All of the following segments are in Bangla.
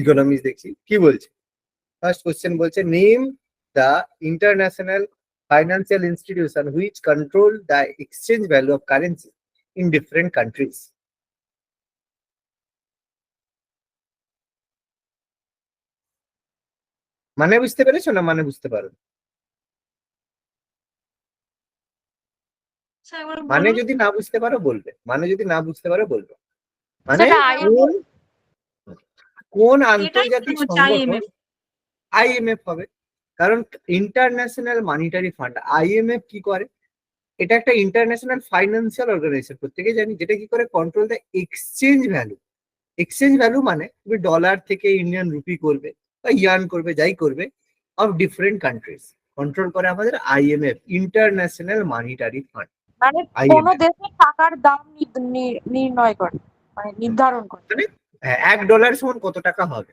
ইকোনমিক্স দেখছি, কি বলছে? ফার্স্ট কোশ্চেন বলছে, name the international financial institution which control the exchange value of currency in different countries. মানে বুঝতে পেরেছো না মানে বুঝতে পারো? মানে যদি না বুঝতে পারো বলবে, মানে যদি না বুঝতে পারো বলবে। মানে কোন কোন আন্তর্জাতিক সংগঠন? আইএমএফ হবে, কারণ ইন্টারন্যাশনাল মনিটারি ফান্ড। আইএমএফ কি করে? এটা একটা ইন্টারন্যাশনাল ফাইন্যান্সিয়াল অর্গানাইজেশন, প্রত্যেকে জানি, যেটা কি করে control the exchange value. Exchange value মানে তুমি ডলার থেকে ইন্ডিয়ান রুপি করবে বা ইয়ান করবে, যাই করবে, অফ ডিফারেন্ট কান্ট্রিজ কন্ট্রোল করে আমাদের আইএমএফ, ইন্টারন্যাশনাল মনিটারি ফান্ড। মানে কোন দেশের টাকার দাম নির্ণয় করে, মানে নির্ধারণ করে, মানে $1 সমান কত টাকা হবে,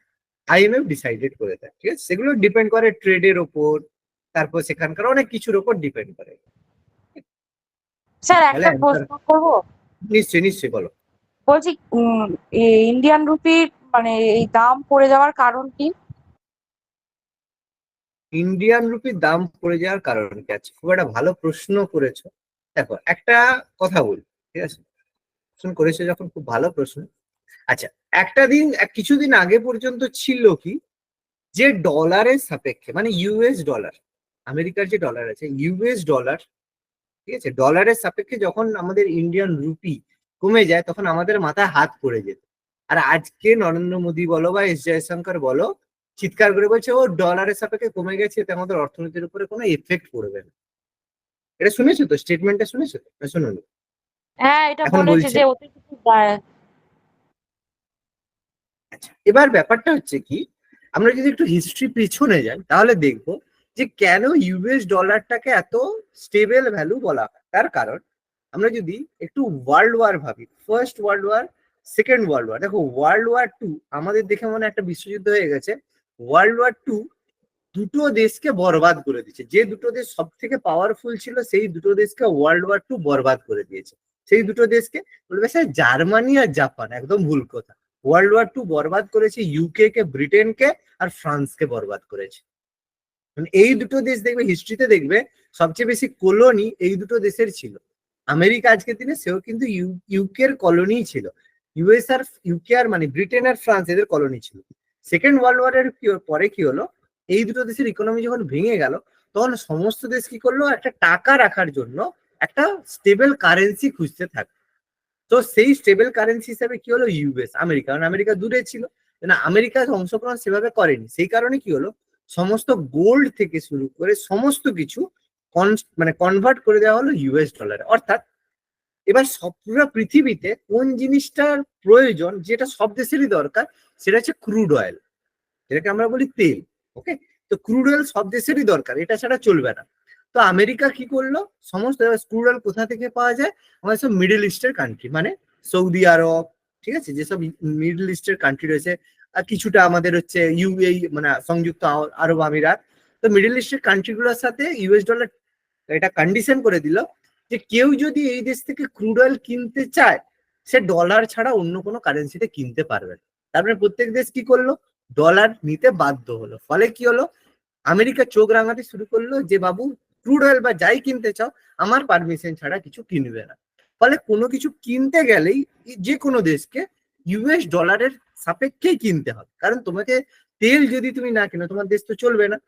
আইএমএফ ডিসাইডেড করে দেয়। ঠিক আছে, সেগুলো ডিপেন্ড করে ট্রেডের ওপর, তারপর সেখানকার অনেক কিছুর ওপর ডিপেন্ড করে। স্যার একটা প্রশ্ন করব? নিশ্চয়ই নিশ্চয়ই, বলো। বলছি ইন্ডিয়ান রুপির মানে এই দাম পড়ে যাওয়ার কারণ কি? ইন্ডিয়ান রুপির দাম পড়ে যাওয়ার কারণ কি আছে? খুব একটা ভালো প্রশ্ন করেছো। দেখো, একটা কথা বলি, ঠিক আছে, প্রশ্ন করেছো যখন, খুব ভালো প্রশ্ন। আচ্ছা, কিছুদিন আগে পর্যন্ত ছিল কি, যে ডলারের সাপেক্ষে, মানে ইউএস ডলার, আমেরিকার যে ডলার আছে ইউএস ডলার, ঠিক আছে, ডলারের সাপেক্ষে যখন আমাদের ইন্ডিয়ান রুপি কমে যায়, তখন আমাদের মাথায় হাত পড়ে যেত। আর আজকে নরেন্দ্র মোদী বলো বা এস জয়শঙ্কর বলো, চিৎকার করে বলছে ও ডলারের সাপেক্ষে কমে গেছে, এতে আমাদের অর্থনীতির উপরে কোনো এফেক্ট পড়বে না। এটা শুনেছো তো? স্টেটমেন্টটা শুনেছো তো? শুনো। হ্যাঁ, এটা এখন বলেছে বলছে, যে ওতে কিছু আচ্ছা, এবার ব্যাপারটা হচ্ছে কি, আমরা যদি একটু হিস্ট্রি পিছনে যাই তাহলে দেখবো যে কেন ইউএস ডলারটাকে এত স্টেবল ভ্যালু বলা হয়। তার কারণ, আমরা যদি একটু ওয়ার্ল্ড ওয়ার ভাবি, first world war, second world war, দেখো ওয়ার্ল্ড ওয়ার টু আমাদের দেখে মনে একটা বিশ্বযুদ্ধ হয়ে গেছে। ওয়ার্ল্ড ওয়ার টু দুটো দেশকে বরবাদ করে দিয়েছে। যে দুটো দেশ সব থেকে পাওয়ারফুল ছিল, সেই দুটো দেশকে ওয়ার্ল্ড ওয়ার টু বরবাদ করে দিয়েছে। সেই দুটো দেশকে বলবে স্যার জার্মানি আর জাপান, একদম ভুল কথা। ওয়ার্ল্ড ওয়ার টু বরবাদ করেছে ইউকে কে, ব্রিটেনকে আর ফ্রান্সকে বরবাদ করেছে। এই দুটো দেশ দেখবে, হিস্ট্রিতে দেখবে সবচেয়ে বেশি কলোনি এই দুটো দেশের ছিল। আমেরিকা আজকের দিনে সেও কিন্তু ইউকের কলোনি ছিল। ইউএস আর ইউকে আর মানে ব্রিটেন আর ফ্রান্স এদের কলোনি ছিল। সেকেন্ড ওয়ার্ল্ড ওয়ারের পরে কি হলো, এই দুটো দেশের ইকোনমি যখন ভেঙে গেল, তখন সমস্ত দেশ কি করলো, একটা টাকা রাখার জন্য একটা স্টেবল কারেন্সি খুঁজতে থাকলো। তো সেই স্টেবল কারেন্সি হিসাবে কি হলো, ইউএস, আমেরিকা, কারণ আমেরিকা দূরে ছিল না, আমেরিকা অংশগ্রহণ সেভাবে করেনি। সেই কারণে কি হলো, সমস্ত গোল্ড থেকে শুরু করে সমস্ত কিছু মানে কনভার্ট করে দেওয়া হলো ইউএস ডলারে। অর্থাৎ এবার সব পুরো পৃথিবীতে কোন জিনিসটার প্রয়োজন, যেটা সব দেশেরই দরকার, সেটা হচ্ছে ক্রুড অয়েল, যেটাকে আমরা বলি তেল। ওকে, তো ক্রুড অয়েল সব দেশেরই দরকার, এটা ছাড়া চলবে না। তো আমেরিকা কি করলো, সমস্ত ক্রুড অয়েল কোথা থেকে পাওয়া যায়, আমাদের সব মিডল ইস্টের কান্ট্রি, মানে সৌদি আরব, ঠিক আছে, যেসব মিডল ইস্টের কান্ট্রি রয়েছে, আর কিছুটা আমাদের হচ্ছে ইউএই, মানে সংযুক্ত আরব আমিরাত। তো মিডল ইস্টের কান্ট্রিগুলোর সাথে ইউএস ডলার এটা কন্ডিশন করে দিল যে কেউ যদি এই দেশ থেকে ক্রুড অয়েল কিনতে চায়, সে ডলার ছাড়া অন্য কোনো কারেন্সিতে কিনতে পারবে না। তারপরে প্রত্যেক দেশ কি করলো, ডলার নিতে বাধ্য হলো। ফলে কি হলো, আমেরিকা চোখ রাঙাতে শুরু করলো যে বাবু, ক্রুড অয়েল বা যাই কিনতে চাও, আমার পারমিশন ছাড়া কিছু কিনবে না। ফলে কোনো কিছু কিনতে গেলেই যে কোনো দেশকে ইউএস ডলারের সাপেক্ষেই কিনতে হবে, কারণ তোমাকে তেল যদি তুমি না কিনো, তোমার দেশ তো চলবে না।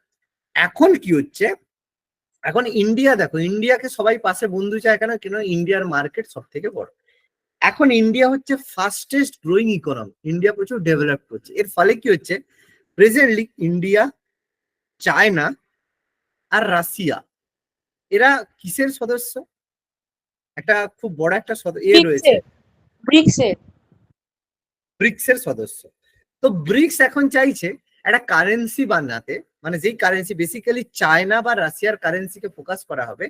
এখন কি হচ্ছে, এখন ইন্ডিয়া দেখো, ইন্ডিয়াকে সবাই পাশে বন্ধু চায় কেন, কেন ইন্ডিয়ার মার্কেট সব থেকে বড়। এখন ইন্ডিয়া হচ্ছে ফাস্টেস্ট গ্রোয়িং ইকোনমি, ইন্ডিয়া প্রচুর ডেভেলপ করছে। এর ফলে কি হচ্ছে, প্রেজেন্টলি ইন্ডিয়া, চায়না আর রাশিয়া, এরা কিসের সদস্য? একটা খুব বড় একটা রয়েছে, ব্রিক্সের সদস্য। তো ব্রিক্স এখন চাইছে একটা কারেন্সি বানাতে, মানে যেই কারেন্সি বেসিক্যালি চায়না বা রাশিয়ার কারেন্সিকে ফোকাস করা হবে,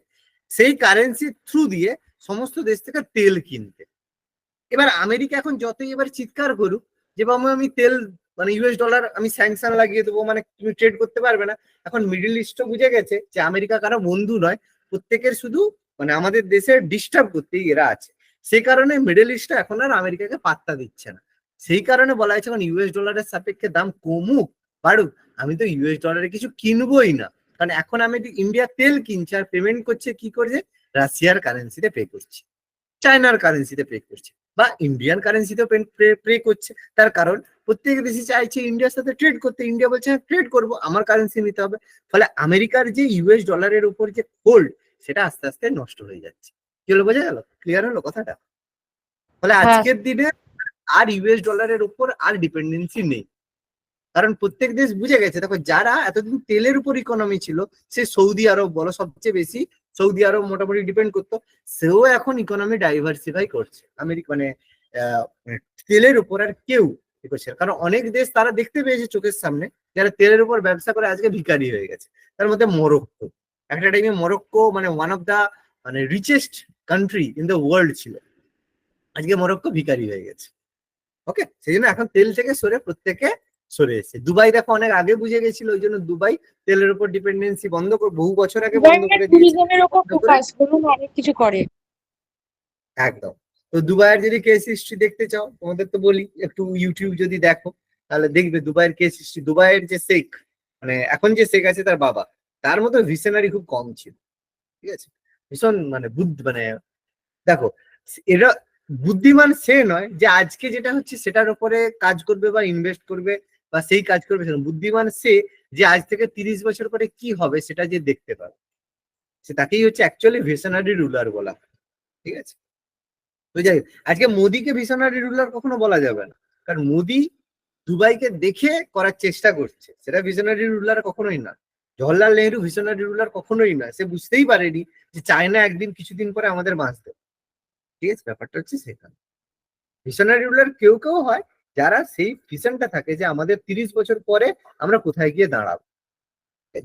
সেই কারেন্সি থ্রু দিয়ে সমস্ত দেশ থেকে তেল কিনতে। এবার আমেরিকা এখন যতই এবার চিৎকার করুক যে বাবু আমি তেল, মানে ইউএস ডলার আমি স্যাংশন লাগিয়ে দেবো, মানে তুমি ট্রেড করতে পারবে না, এখন মিডল ইস্টও বুঝে গেছে যে আমেরিকা কারো বন্ধু নয়, প্রত্যেকের শুধু মানে আমাদের দেশের ডিস্টার্ব করতেই এরা আছে। সেই কারণে মিডল ইস্টটা এখন আর আমেরিকাকে পাত্তা দিচ্ছে না। সেই কারণে বলা হয়েছে এখন ইউএস ডলারের সাপেক্ষে দাম কমুক বাড়ুক, আমি তো ইউএস ডলারে কিছু কিনবোই না, কারণ এখন আমি ইন্ডিয়া তেল কিনছে আর পেমেন্ট করছে কি করছে, রাশিয়ার কারেন্সিতে পে করছে, চায়নার কারেন্সিতে পে করছে, বা ইন্ডিয়ান কারেন্সিতেও পে করছে। তার কারণ প্রত্যেক দেশই চাইছে ইন্ডিয়ার সাথে ট্রেড করতে, ইন্ডিয়া বলছে ট্রেড করবো, আমার কারেন্সি নিতে হবে। ফলে আমেরিকার যে ইউএস ডলারের উপর যে হোল্ড, সেটা আস্তে আস্তে নষ্ট হয়ে যাচ্ছে। কি হলো, বোঝা গেল, ক্লিয়ার হলো কথাটা? ফলে হ্যাঁ আজকের দিনে আর ইউএস ডলারের উপর আর ডিপেন্ডেন্সি নেই, কারণ প্রত্যেক দেশ বুঝে গেছে। দেখো, যারা এতদিন তেলের উপর ইকোনমি ছিল, সে সৌদি আরব বলো, সবচেয়ে বেশি সৌদি আরব মোটামুটি ডিপেন্ড করতো, সেও এখন ইকোনমি ডাইভার্সিফাই করছে আমেরিকা, মানে তেলের উপর আর কেউ করছে, কারণ অনেক দেশ তারা দেখতে পেয়েছে চোখের সামনে, যারা তেলের উপর ব্যবসা করে আজকে ভিখারি হয়ে গেছে। তার মধ্যে মরক্কো, একটা টাইমে মরক্কো মানে ওয়ান অফ দা মানে richest country in the world ছিল, আজকে মরক্কো ভিখারি হয়ে গেছে। ওকে, সেই জন্য এখন তেল থেকে সরে প্রত্যেকে সরে এসেছে। দুবাই দেখো অনেক আগে বুঝে গেছিল, ওই জন্য দুবাই তেলের উপর ডিপেন্ডেন্সি বন্ধ করে, বহু বছর আগে বন্ধ করে দিয়েছে। ট্যুরিজমের উপর ফোকাস করুন, অনেক কিছু করে। একদম। তো দুবাইয়ের যদি কেস হিস্ট্রি দেখতে চাও, তোমাদের তো বলি একটু ইউটিউব যদি দেখো, তাহলে দেখবে দুবাইয়ের কেস হিস্ট্রি। দুবাইয়ের যে শেখ, মানে এখন যে শেখ আছে তার বাবা, তার মতো ভিশনারি খুব কম ছিল, ঠিক আছে? ভীষণ মানে মানে দেখো, এরা বুদ্ধিমান সে নয় যে আজকে যেটা হচ্ছে সেটার উপরে কাজ করবে বা ইনভেস্ট করবে বা সেই কাজ করবে, সেটা বুদ্ধিমান সে যে আজ থেকে 30 বছর পরে কি হবে সেটা যে দেখতে পাবে, সে তাকেই হচ্ছে অ্যাকচুয়ালি ভিশনারি রুলার বলা হয়, ঠিক আছে? তো যাই হোক, আজকে মোদিকে ভিশনারি রুলার কখনো বলা যাবে না, কারণ মোদি দুবাইকে দেখে করার চেষ্টা করছে, সেটা ভিশনারি রুলার কখনোই না। জওহরলাল নেহরু ভিশনারি রুলার কখনোই না, সে বুঝতেই পারেনি যে চায়না একদিন কিছুদিন পরে আমাদের বাঁচ দেবে, ঠিক আছে? ব্যাপারটা হচ্ছে সেখানে ভিশনারি রুলার কেউ কেউ হয় যারা সেই ভিশনটা থাকে যে আমাদের 30 বছর পরে আমরা কোথায় গিয়ে দাঁড়াবো।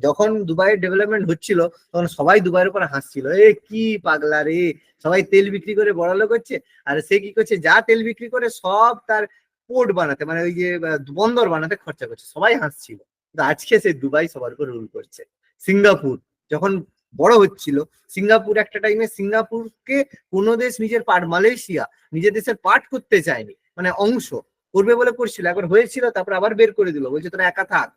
যখন দুবাইয়ের ডেভেলপমেন্ট হচ্ছিল, তখন সবাই দুবাইয়ের উপর হাসছিল, এ কি পাগলা রে, সবাই তেল বিক্রি করে বড়লোক হচ্ছে, আর সে কি করছে, যা তেল বিক্রি করে সব তার পোর্ট বানাতে, মানে ওই যে বন্দর বানাতে খরচা করছে, সবাই হাসছিল। কিন্তু আজকে সে দুবাই সবার উপর রুল করছে। সিঙ্গাপুর যখন বড় হচ্ছিল, সিঙ্গাপুর একটা টাইমে, সিঙ্গাপুরকে কোনো দেশ নিজের পার্ট, মালয়েশিয়া নিজের দেশের পার্ট করতে চায়নি, মানে অংশ করবে বলে করছিল, একবার হয়েছিল, তারপর আবার বের করে দিল, বলছে তোরা একা থাক।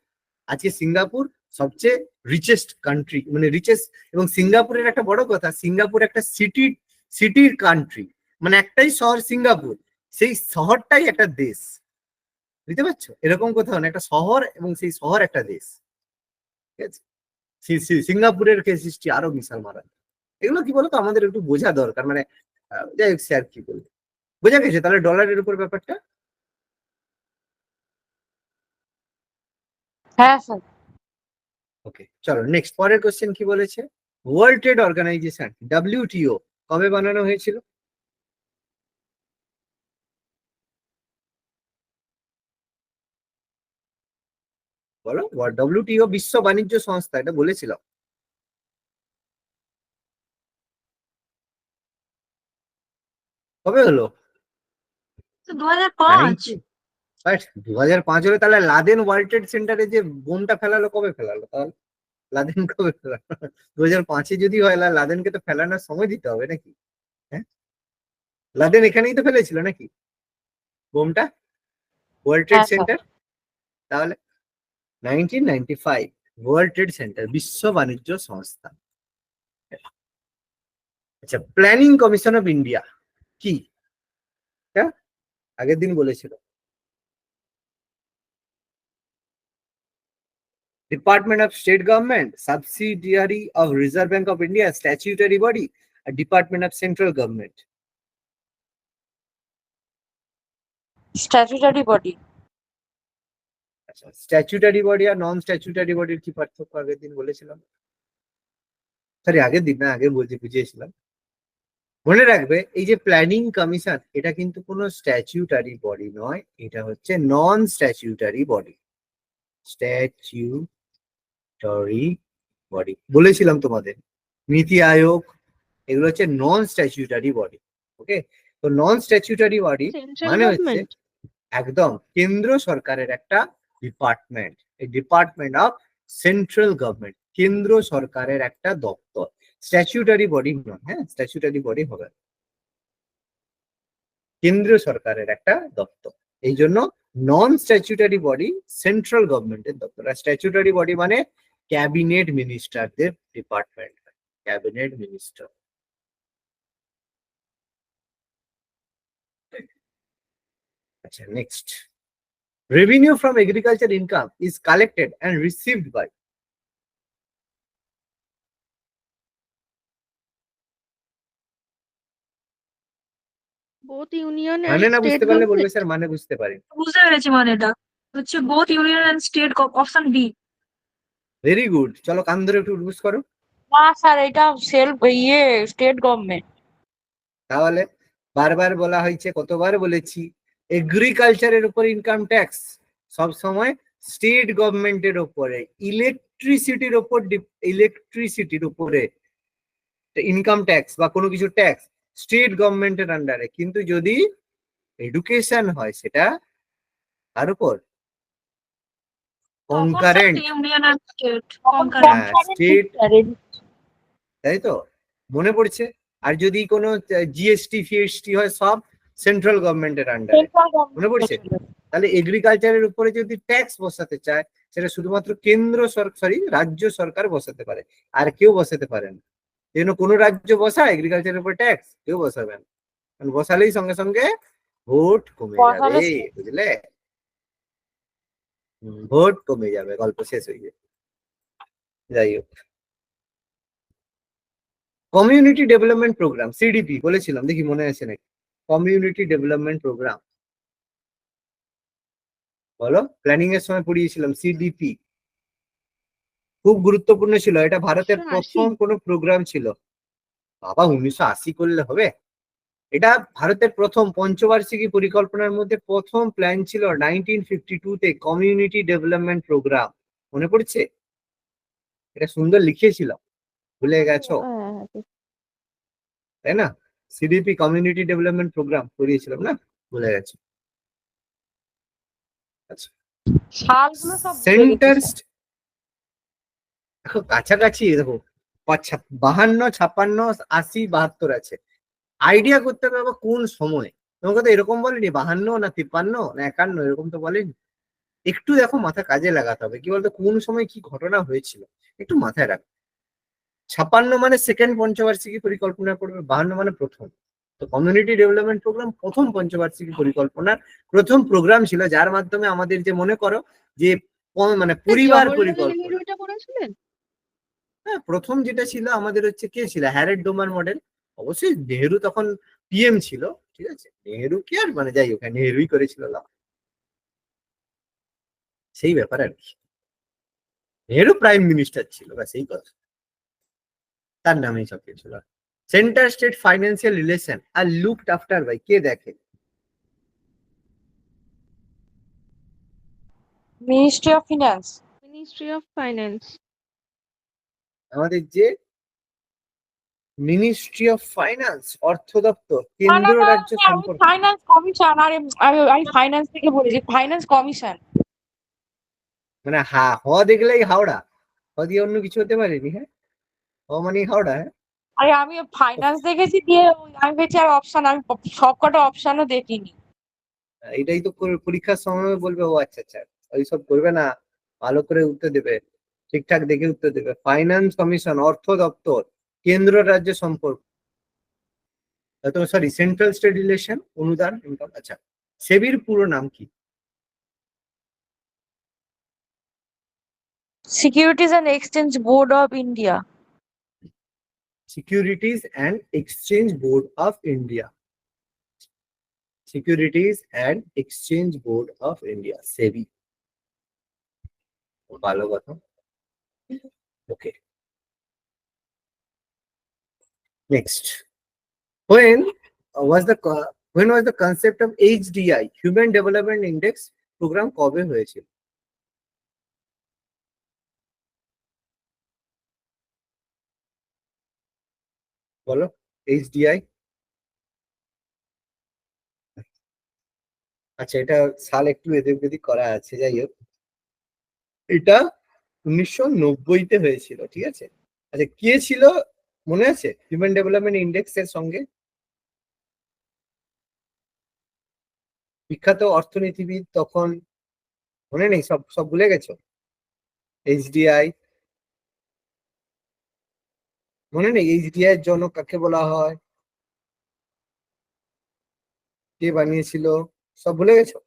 আজকে সিঙ্গাপুর সবচেয়ে রিচেস্ট কান্ট্রি, মানে রিচেস্ট। এবং সিঙ্গাপুরের একটা বড় কথা, সিঙ্গাপুর একটা সিটির কান্ট্রি, মানে একটাই শহর সিঙ্গাপুর, সেই শহরটাই একটা দেশ। বুঝতে পারছো? এরকম কোথাও না, একটা শহর এবং সেই শহর একটা দেশ, ঠিক আছে? সিঙ্গাপুরের কেস হিস্ট্রি আরো বিশাল মারা। এগুলো কি বলতো আমাদের একটু বোঝা দরকার, মানে যাই হোক, স্যার কি বলবো, বোঝা গেছে তাহলে ডলারের উপর ব্যাপারটা? হ্যাঁ স্যার। ওকে, চলো নেক্সট, পরের কোশ্চেন কি বলেছে। ওয়ার্ল্ড ট্রেড অর্গানাইজেশন WTO কবে বানানো হয়েছিল? বলো। WTO বিশ্ব বাণিজ্য সংস্থা, এটা বলেছিলাম। কবে হলো? 2005। 2005 হলে তাহলে লাদেন ওয়ার্ল্ড ট্রেড সেন্টারে যে বোমটা ফেলালো কবে ফেলালো তাহলে? লাদেন কবে ফেলালো? 2005-এ যদি হয়, লাদেনকে তো ফেলানোর সময় দিতে হবে নাকি? হ্যাঁ, লাদেন এখানেই তো ফেলেছিল নাকি বোমটা, ওয়ার্ল্ড ট্রেড হ্যাঁ স্যার। সেন্টার? তাহলে 1995 ওয়ার্ল্ড ট্রেড সেন্টার বিশ্ব বাণিজ্য সংস্থা। আচ্ছা, প্ল্যানিং কমিশন অফ ইন্ডিয়া কি? হ্যাঁ, আগের দিন বলেছিল। Department of State Government, subsidiary of Reserve Bank of India, statutory body, a Department of Central Government. Statutory body. আচ্ছা, স্ট্যাচুটারি বডি আর নন স্ট্যাচুটারি বডির কি পার্থক্য আগের দিন বলেছিলাম, সরি আগের দিন না, আগে বলতে বুঝিয়েছিলাম। মনে রাখবে, এই যে প্ল্যানিং কমিশন, এটা কিন্তু কোনো স্ট্যাচুটারি বডি নয়, এটা হচ্ছে নন স্ট্যাচুটারি বডি। স্ট্যাচুটারি বডি বলেছিলাম তোমাদের, নীতি আয়োগ, এগুলো হচ্ছে নন স্ট্যাচুটারি বডি। ওকে, তো নন স্ট্যাচুটারি বডি সেন্ট্রাল মানে হচ্ছে গভর্নমেন্ট। একদম কেন্দ্র সরকারের একটা ডিপার্টমেন্ট, এই ডিপার্টমেন্ট অফ সেন্ট্রাল গভর্নমেন্ট, কেন্দ্র সরকারের একটা দপ্তর। স্ট্যাচুটারি বডি নয়, হ্যাঁ, স্ট্যাচুটারি বডি হবে, কেন্দ্র সরকারের একটা দপ্তর। এই জন্য নন স্ট্যাচুটারি বডি সেন্ট্রাল গভর্নমেন্টের দপ্তর, আর স্ট্যাচুটারি বডি মানে ক্যাবিনেট মিনিস্টারদের ডিপার্টমেন্ট, ক্যাবিনেট মিনিস্টার। আচ্ছা, next, revenue from agriculture income is collected and received by, both union মানে and না বুঝতে state পারলে বলবে government. স্যার মানে বুঝতে পারি। বুঝতে পেরেছি, মানে এটা হচ্ছে both union and state, option B. Very good, চলো কান ধরে একটু উঠবুস করো। না স্যার, এটা স্টেট গভর্নমেন্ট। তাহলে বারবার বলা হয়েছে, কতবার বলেছি, এগ্রিকালচারের উপর ইনকাম ট্যাক্স সব সময় স্টেট গভর্নমেন্টের উপরে, ইলেকট্রিসিটির উপরে ইনকাম ট্যাক্স বা কোনো কিছু ট্যাক্স স্টেট গভর্নমেন্টের আন্ডারে, কিন্তু যদি এডুকেশন হয় সেটা তার উপর concurrent, union and state state, তাই তো মনে পড়ছে। আর যদি কোনো জিএসটি ফিএসটি হয় সব সেন্ট্রাল গভর্নমেন্টের আন্ডারে, মনে পড়ছে। তাহলে এগ্রিকালচারের উপরে যদি ট্যাক্স বসাতে চায় সেটা শুধুমাত্র কেন্দ্র সরকার, রাজ্য সরকার বসাতে পারে, আর কেউ বসাতে পারে না। এই জন্য কোনো রাজ্য বসায় এগ্রিকালচারের উপর ট্যাক্স, কেউ বসাবে না, কারণ বসালেই সঙ্গে সঙ্গে ভোট কমে যাবে, বুঝলে, ভোট কমে যাবে, গল্প শেষ হয়ে যাবে। যাই হোক, কমিউনিটি ডেভেলপমেন্ট প্রোগ্রাম সিডিপি বলেছিলাম, দেখি মনে আছে নাকি, কমিউনিটি ডেভেলপমেন্ট প্রোগ্রাম বলো, প্ল্যানিং এর সময় পড়িয়েছিলাম সিডিপি, খুব গুরুত্বপূর্ণ ছিল, এটা ভারতের 1980 প্রথম কোনো প্রোগ্রাম ছিল। বাবা 1980 করলে হবে? এটা ভারতের প্রথম পঞ্চবার্ষিকী পরিকল্পনার মধ্যে প্রথম প্ল্যান ছিল 1952 তে, কমিউনিটি ডেভেলপমেন্ট প্রোগ্রাম, মনে পড়ছে? এটা সুন্দর লিখিয়েছিল, ভুলে গেছো তাই না? সিডিপি কমিউনিটি ডেভেলপমেন্ট প্রোগ্রাম করিয়েছিলাম না, ভুলে গেছো। আচ্ছা, সালগুলো সব সেন্টার দেখো কাছাকাছি, দেখো 52, 56, 80, 72 আছে, আইডিয়া করতে হবে বাবা কোন সময়। তোমাকে তো এরকম বলেনি 52 না 53 না 51, এরকম তো বলেনি। একটু দেখো মাথা কাজে লাগাতে হবে, কি বলতো কোন সময় কি ঘটনা হয়েছিল একটু মাথায় রাখ। 56 মানে সেকেন্ড পঞ্চবার্ষিকী পরিকল্পনা করবে, 52 মানে প্রথম। তো কমিউনিটি ডেভেলপমেন্ট প্রোগ্রাম প্রথম পঞ্চবার্ষিকী পরিকল্পনার প্রথম প্রোগ্রাম ছিল, যার মাধ্যমে আমাদের যে মনে করো যে মানে পরিবার জওহরলাল পরিকল্পনা, নেহেরু এটা করেছিলেন। হ্যাঁ প্রথম যেটা ছিল আমাদের হচ্ছে কে ছিল, হ্যারেড ডোমার মডেল। অবশ্যই নেহেরু তখন পিএম ছিল, ঠিক আছে, নেহেরু কি আর মানে যাই হোক, নেহেরুই করেছিল সেই ব্যাপার আর কি। নেহেরু প্রাইম মিনিস্টার ছিল, ব্যাস এই কথা, তার নামেই সব কিছু। Centre state financial relation are looked after by, কে দেখে? Ministry of finance. Ministry of finance. আমাদের যে মিনিস্ট্রি অফ ফাইন্যান্স, অর্থ দপ্তর, না কেন্দ্র না না, রাজ্য আমি সম্পর্ক, ফাইন্যান্স কমিশন। আরে আমি ফাইন্যান্স থেকে বলেছি, ফাইন্যান্স কমিশন। মানে হ দেখলেই হাওড়া, হ দিয়ে অন্য কিছু হতে পারেনি, হ্যাঁ, হ মানে হাওড়া, হ্যাঁ। আরে আমি ফাইন্যান্স দেখেছি, দিয়ে আমি ভেবেছি আর অপশন, আমি সবকটা অপশনও দেখিনি। এটাই তো পরীক্ষার সময় বলবে, ও আচ্ছা আচ্ছা ওইসব করবে না, ভালো করে উত্তর দেবে, ঠিকঠাক দেখে উত্তর দেবে। ফাইন্যান্স কমিশন, অর্থ দপ্তর, কেন্দ্র রাজ্য সম্পর্ক, সরি সেন্ট্রাল স্টেট রিলেশন, অনুদান, ইনকাম। আচ্ছা, সেবির পুরো নাম কি? Securities and exchange board of India. Securities and exchange board of India, securities and exchange board of India, SEBI, ভালো কথা। Okay, next, when when was the concept of HDI, Human Development Index program কবে হয়েছিল? বলো, HDI। আচ্ছা, এটা সাল একটু এদিক ওদিক করা আছে, যাই হোক, এটা 1990-তে হয়েছিল, ঠিক আছে। আচ্ছা, কে ছিল মনে আছে হিউম্যান ডেভেলপমেন্ট ইন্ডেক্স এর সঙ্গে? বিখ্যাত অর্থনীতিবিদ তখন, মনে নেই? সব সব ভুলে গেছো? এইচডিআই, মনে নেই? এইচডিআই এর জনক কাকে বলা হয়, কে বানিয়েছিল, সব ভুলে গেছো?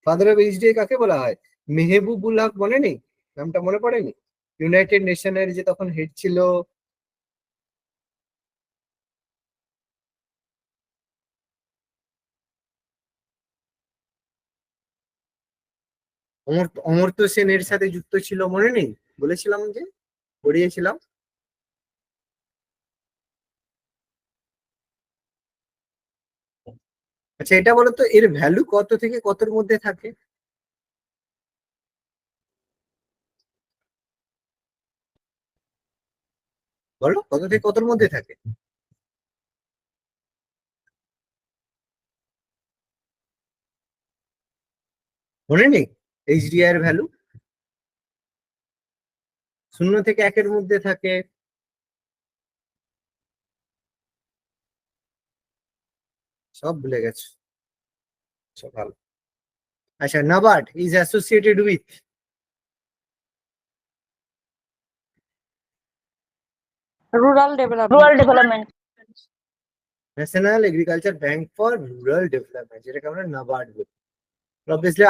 ফাদার অফ এইচডিআই কাকে বলা হয়? মেহবুবুল হক, মনে নেই? নামটা মনে পড়েনি? ইউনাইটেড নেশনের যে তখন হেড ছিল। অমর্ত্য সেন এর সাথে যুক্ত ছিল, মনে নেই? বলেছিলাম যে, পড়িয়েছিলাম। আচ্ছা, এটা বলো তো, এর ভ্যালু কত থেকে কতর মধ্যে থাকে? বলো, কত থেকে কতর মধ্যে থাকে? মনে নেই? এইচডিআই এর ভ্যালু 0 থেকে 1-এর মধ্যে থাকে। সব ভুলে গেছো, সব ভালো। আচ্ছা, NABARD is associated with rural development. National agriculture bank for rural development, যেটাকে আমরা নাবার্ড বলি। অবভিয়াসলি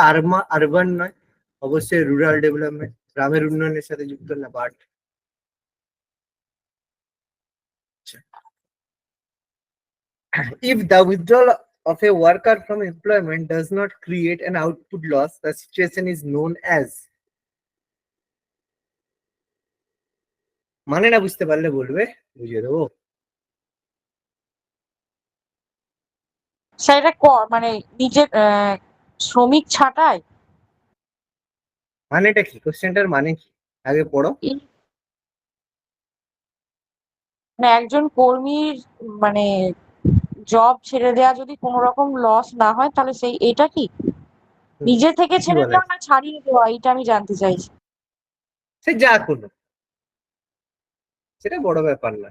আরবান নয়, অবশ্যই রুরাল ডেভেলপমেন্ট, গ্রামের উন্নয়নের সাথে যুক্ত NABARD. If the withdrawal of a worker from employment does not create an output loss, the situation is known as, মানে না বুঝতে পারলে বলবে, বুঝিয়ে দেবো। সেটা মানে নিজের শ্রমিক ছাঁটাই। মানেটা কি? কোশ্চেনটার মানে কি আগে পড়ো। মানে একজন কর্মীর মানে জব ছেড়ে দেওয়া যদি কোনো রকম লস না হয়, তাহলে সেই এটা কি নিজে থেকে কি ছেড়ে বলে? দেওয়া না ছাড়িয়ে দেওয়া, এটা আমি জানতে চাইছি। সে যা কোনো, সেটা বড় ব্যাপার না।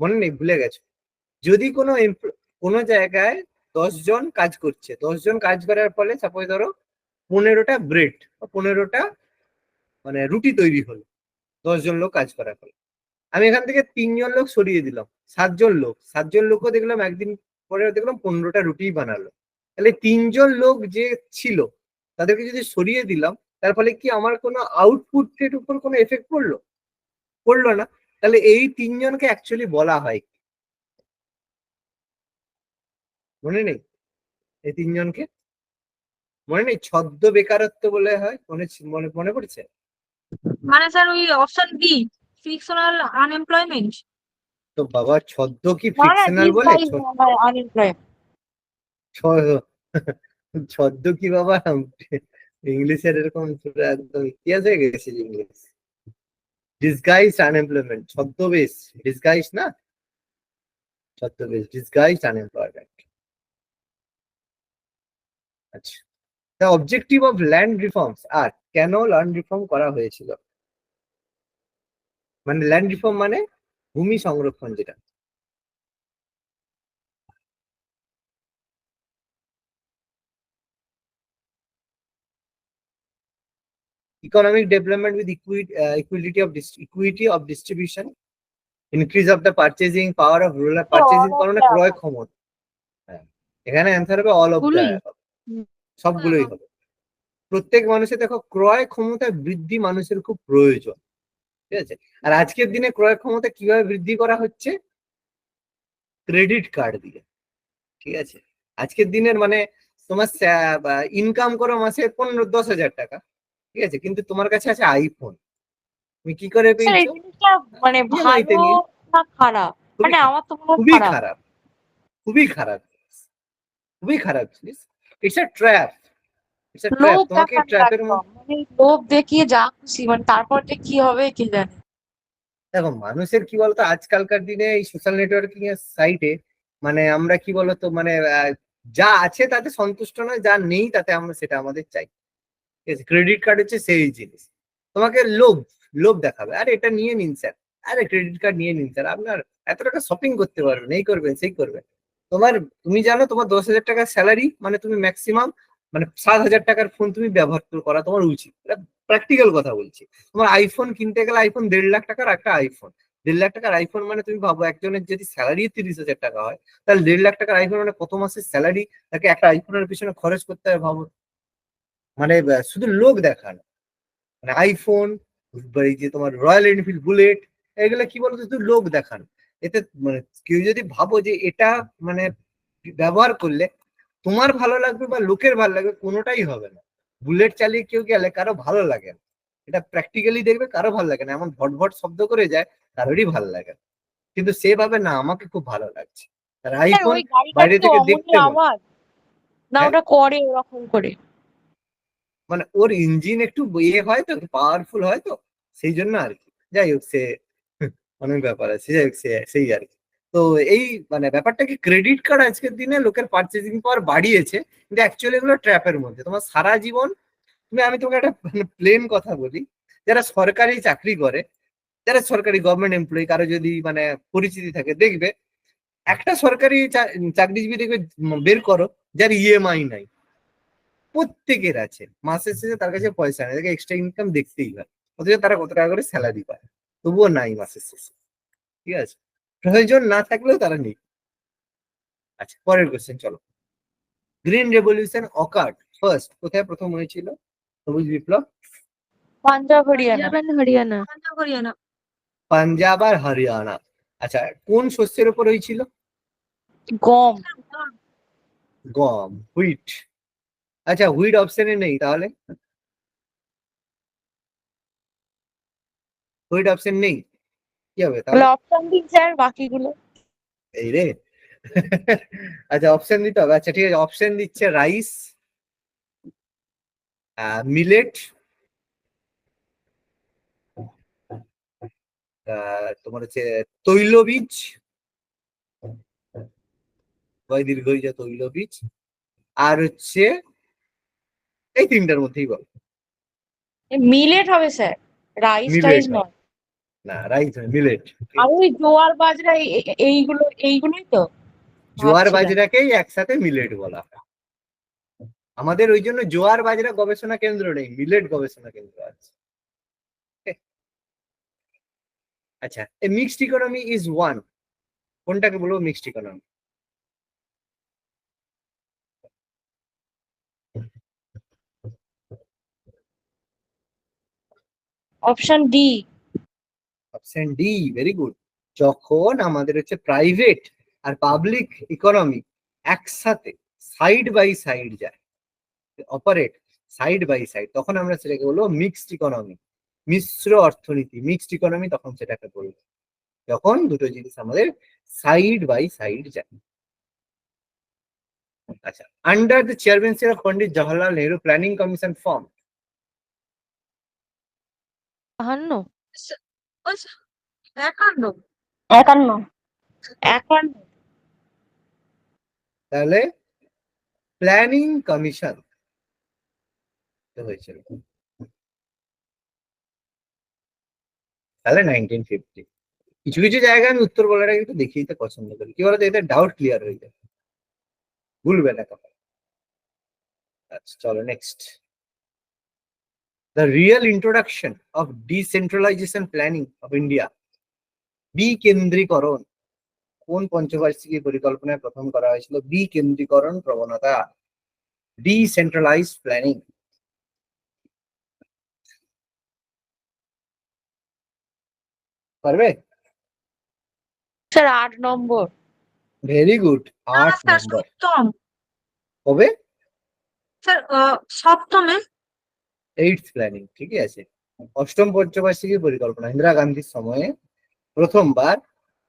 মনে নেই? ভুলে গেছো? যদি কোনো জায়গায় 10 জন কাজ করছে, 10 জন কাজ করার ফলে সাপোজ ধরো 15টা ব্রেড বা 15টা মানে রুটি তৈরি হলো 10 জন লোক কাজ করার ফলে। আমি এখান থেকে 3 জন লোক সরিয়ে দিলাম, 7 জন লোকও দেখলাম একদিন পরে দেখলাম 15টা রুটি বানালো। তাহলে 3 জন লোক যে ছিল তাদেরকে যদি সরিয়ে দিলাম, তার ফলে কি আমার কোনো আউটপুটের উপর কোনো এফেক্ট পড়লো? পড়লো না। তাহলে এই 3 জনকে অ্যাকচুয়ালি বলা হয় কি? মনে নেই? এই 3 জনকে মনে নেই? ছদ্ম বেকারত্ব বলে হয়, মনে মনে মনে পড়ছে? মানে স্যার ওই অপশন বি, ফ্রিকশনাল আনএমপ্লয়মেন্ট। তো বাবা, ছদ্ম কি না না, ফ্রিকশনাল বলে? Disguise unemployed. ছ- ছদ্ম কি বাবা? ইংলিশের এরকম পুরো একদম ইতিহাস হয়ে গেছে ইংলিশ। ডিসগাইজ আনএমপ্লয়মেন্ট, ছদ্মবেশ, ডিসগাইজ না, ছদ্মবেশ, ডিসগাইজ আনএমপ্লয়মেন্ট। আচ্ছা, the objective of land reforms are, কেন ল্যান্ড রিফর্ম করা হয়েছিল? মানে ল্যান্ড রিফর্ম মানে ভূমি সংরক্ষণ, যেটা economic development with equity of distribution, increase of the purchasing power of rural, purchasing power মানে ক্রয় ক্ষমতা। হ্যাঁ, এখানে অ্যান্সার হবে অল অফ দ্য, গুলোই সবগুলোই হবে। প্রত্যেক মানুষের দেখো ক্রয় ক্ষমতা বৃদ্ধি মানুষের খুব প্রয়োজন, ঠিক আছে? আর আজকের দিনে ক্রয় ক্ষমতা কিভাবে বৃদ্ধি করা হচ্ছে? ক্রেডিট কার্ড দিয়ে, ঠিক আছে? আজকের দিনের মানে তোমার ইনকাম করো মাসে 15-10 হাজার টাকা, ঠিক আছে, কিন্তু তোমার কাছে আছে আইফোন। তুমি কি করে স্যার এই পেয়েছো? জিনিসটা মানে ইএমআইতে ভালো নিয়ে। না খারাপ? খুবই মানে আমার তো মনে হয় খুবই খারাপ। খারাপ, খুবই খারাপ, খুবই খারাপ জিনিস। It's a trap, it's a trap, লোভ তোমাকে দেখানো ট্র্যাপের একদম, মধ্যে। মানে লোভ দেখিয়ে যা খুশি, মানে তারপর যে কি হবে কি জানে। দেখো, মানুষের কি বলতো, আজকালকার দিনে এই সোশ্যাল নেটওয়ার্কিং এর সাইটে মানে আমরা কি বলতো মানে যা আছে তাতে সন্তুষ্ট নয়, যা নেই তাতে আমরা সেটা আমাদের চাই। ঠিক আছে, ক্রেডিট কার্ড হচ্ছে সেই জিনিস, তোমাকে লোভ লোভ দেখাবে, আরে এটা নিয়ে নিন স্যার, আরে ক্রেডিট কার্ড নিয়ে নিন স্যার, আপনার এত টাকা শপিং করতে পারবেন, এই করবেন সেই করবেন। তোমার, তুমি জানো তোমার 10,000 টাকার স্যালারি, মানে তুমি ম্যাক্সিমাম মানে 7,000 টাকার ফোন তুমি ব্যবহার করা তোমার উচিত, এটা প্র্যাকটিক্যাল কথা বলছি। তোমার আইফোন কিনতে গেলে আইফোন 1.5 লাখ টাকার একটা আইফোন, 1.5 লাখ টাকার আইফোন মানে তুমি ভাবো একজনের যদি স্যালারি 30,000 টাকা হয়, তাহলে 1.5 লাখ টাকার আইফোন মানে কত মাসের স্যালারি তাকে একটা আইফোনের পিছনে খরচ করতে হবে ভাবো। মানে শুধু লোক দেখানো, মানে আইফোন, এই যে তোমার রয়্যাল এনফিল্ড বুলেট, এগুলো কি বলতো শুধু লোক দেখানো। এতে মানে কেউ যদি ভাবো যে এটা মানে ব্যবহার করলে তোমার ভালো লাগবে বা লোকের ভালো লাগবে, কোনোটাই হবে না। বুলেট চালিয়ে কেউ গেলে কারো ভালো লাগে না, এটা প্র্যাকটিক্যালি দেখবে কারো ভালো লাগে না, এমন ভট ভট শব্দ করে যায়, কারোরই ভালো লাগে না। কিন্তু সে ভাবে না আমাকে খুব ভালো লাগছে, আর স্যার আইফোন ওই গাড়িটার বাইরে কি থেকে অমূল্য দেখতে ভালো। আওয়াজ, না হ্যাঁ, ওটা করে ওরকম করে? মানে ওর ইঞ্জিন একটু ইয়ে হয় তো, পাওয়ারফুল হয় তো, সেই জন্য আর কি। যাই হোক, সে অনেক ব্যাপার আছে, যাই হোক সেই আর কি। তো এই মানে ব্যাপারটা কি, ক্রেডিট কার্ড আজকের দিনে লোকের পার্চেসিং পাওয়ার বাড়িয়েছে, কিন্তু অ্যাকচুয়ালি এগুলো ট্র্যাপের মধ্যে। তোমার সারা জীবন আমি তোমাকে একটা প্লেন কথা বলি, যারা সরকারি চাকরি করে, যারা সরকারি গভর্নমেন্ট এমপ্লয়ি, কারো যদি মানে পরিচিতি থাকে, দেখবে একটা সরকারি চাকরিজীবী দেখবে বের করো যার ইএমআই নাই, প্রত্যেকের আছে, মাসের শেষে তার কাছে পয়সা নেই, তাকে এক্সট্রা ইনকাম দেখতেই হয়, অথচ তারা কত টাকা করে স্যালারি পায়, তবুও নাই মাসের শেষে। ঠিক আছে, প্রয়োজন না থাকলেও তারা নেই। আচ্ছা, পরের কোশ্চেন চলো। গ্রিন রেভলিউশন অকার্ড ফার্স্ট, কোথায় প্রথম হয়েছিল সবুজ বিপ্লব? পাঞ্জাব হরিয়ানা। পাঞ্জাব এন্ড হরিয়ানা। পাঞ্জাব হরিয়ানা। পাঞ্জাব আর হরিয়ানা। আচ্ছা, কোন শস্যের উপর হয়েছিল? গম। গম, হুইট। আচ্ছা, হুইট অপশনে নেই, তাহলে হুইট অপশন নেই, কি হবে তাহলে তাহলে? অপশন দিন স্যার বাকিগুলো। এই রে আচ্ছা, অপশন দিতে হবে। আচ্ছা ঠিক আছে, অপশন দিচ্ছে রাইস, মিলেট, তোমার হচ্ছে তৈলবীজ, দীর্ঘই যা তৈলবীজ, আর হচ্ছে এই তিনটার মধ্যেই বল। মিলেট হবে স্যার, রাইস টাইস মিলেট হয় নয়। না, রাইস মিলেট। আর ওই জোয়ার বাজরা এইগুলোই তো জোয়ার ভাবছিলাম। বাজরাকেই একসাথে মিলেট বলা হয়। আমাদের ওই জন্য জোয়ার বাজরা গবেষণা কেন্দ্র নেই, মিলেট গবেষণা কেন্দ্র আছে। আচ্ছা, এ মিক্সড ইকোনমি ইজ ওয়ান, কোনটাকে বলবো mixed economy? Option D. Option D, very good. যখন আমাদের হচ্ছে প্রাইভেট আর পাবলিক ইকোনমি একসাথে সাইড বাই সাইড যায়, অপারেট সাইড বাই সাইড, তখন আমরা সেটাকে বলবো মিক্সড ইকোনমি, মিশ্র অর্থনীতি, মিক্সড ইকোনমি, তখন সেটাকে বলবো যখন দুটো জিনিস আমাদের সাইড বাই সাইড যায়। আচ্ছা, under the chairmanship of Pandit Jawaharlal Nehru planning commission form. 52। ওই 51। 51। তাহলে প্ল্যানিং কমিশন হয়েছিল তাহলে 1950। কিছু কিছু জায়গায় আমি উত্তর বলার আগে একটু দেখিয়ে দিতে পছন্দ করি, কি বলতো, এতে ডাউট ক্লিয়ার হয়ে যায়, ভুলবে না তখন। আচ্ছা চলো next. The real introduction of decentralization planning of India, বিকেন্দ্রীকরণ, কোন পঞ্চবার্ষিকী পরিকল্পনায় প্রথম করা হয়েছিল বিকেন্দ্রীকরণ প্রবণতা, ডিসেন্ট্রালাইজ প্ল্যানিং? পারবে? স্যার 8 নম্বর। ভেরি গুড, না 8 স্যার, নম্বর। সপ্তম। হবে স্যার সপ্তমে। এইটস প্ল্যানিং, ঠিকই আছে। অষ্টম পঞ্চবার্ষিকী পরিকল্পনা ইন্দিরা গান্ধীর সময়ে প্রথমবার